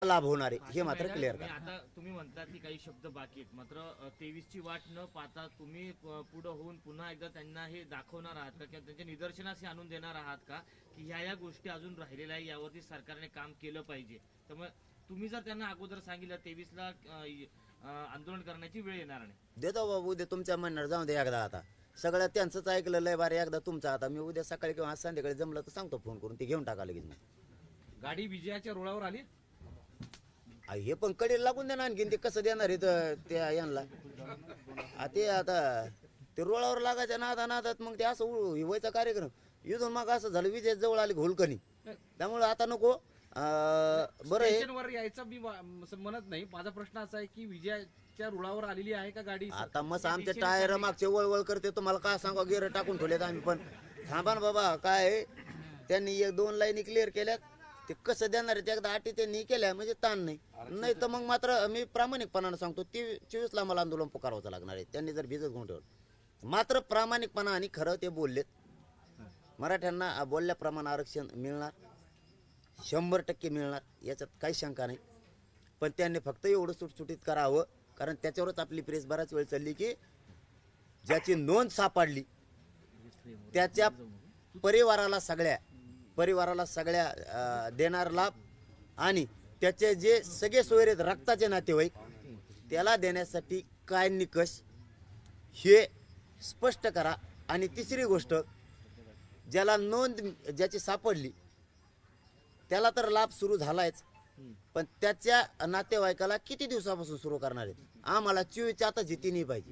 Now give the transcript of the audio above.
लाभ होणार आहे हे मात्र क्लिअर करा। आता तुम्ही म्हणता की काही शब्द बाकी आहेत, मात्र 23 ची वाट न पाहता तुम्ही पुढे होऊन पुन्हा एकदा त्यांना हे दाखवणार आहात का किंवा त्यांच्या निदर्शनास आणून देणार आहात का की ह्या गोष्टी अजून राहिलेल्या आहे, यावरती सरकारने काम केलं पाहिजे? त्यामुळे तुम्ही जर त्यांना अगोदर सांगितलं 23 ला आंदोलन करण्याची वेळ येणार नाही, देतो बाबा उद्या तुमच्या म्हणणार जाऊन दे एकदा, आता सगळं त्यांचंच ऐकलं लय बारे एकदा तुमचा, आता मी उद्या सकाळी किंवा आज संध्याकाळी जमलं तर सांगतो फोन करून, ते घेऊन टाका लगेच मी। गाडी विजयाच्या रुळावर आली, हे पण कडे लागून देणार आणखीन, ते कसं देणार आहे त्या यांना ते आता ते रोळावर लागायच्या नादात मग ते असं व्हायचा कार्यक्रम इथून मग असं झालं विजय जवळ आली घोलकणी, त्यामुळे आता नको बरं आहे। स्टेशनवर यायचं मी म्हणत नाही, माझा प्रश्न असा आहे की विजयाच्या रुळावर आलेली आहे का गाडी? आता मस्त आमचे टायर मागचे वळवळ करते, तुम्हाला काय सांगा गिर टाकून ठेवलेत आम्ही, पण थांबा ना बाबा, काय त्यांनी 1-2 लाईनी क्लिअर केल्यात, ते कसं देणार आहे ते एकदा अटी त्यांनी केल्या म्हणजे ताण नाही तर मग मात्र मी प्रामाणिकपणानं सांगतो 24 ला मला आंदोलन पुकारवायचं लागणार आहे, त्यांनी जर भिजत घेऊन ठेवलं मात्र प्रामाणिकपणा आणि खरं ते बोललेत, मराठ्यांना बोलल्याप्रमाणे आरक्षण मिळणार, 100% मिळणार, याच्यात काही शंका नाही, पण त्यांनी फक्त एवढं सुटसुटीत करावं, कारण त्याच्यावरच आपली प्रेस बराच वेळ चालली की ज्याची नोंद सापडली त्याच्या परिवाराला सगळ्या देणार लाभ आणि त्याचे जे सगळे सोयरे रक्ताचे नातेवाईक त्याला देण्यासाठी काय निकष हे स्पष्ट करा। आणि तिसरी गोष्ट, ज्याला नोंद ज्याची सापडली त्याला तर लाभ सुरू झालायच, पण त्याच्या नातेवाईकाला किती दिवसापासून सुरू करणार आहेत? आम्हाला 24 आता जिती नाही पाहिजे।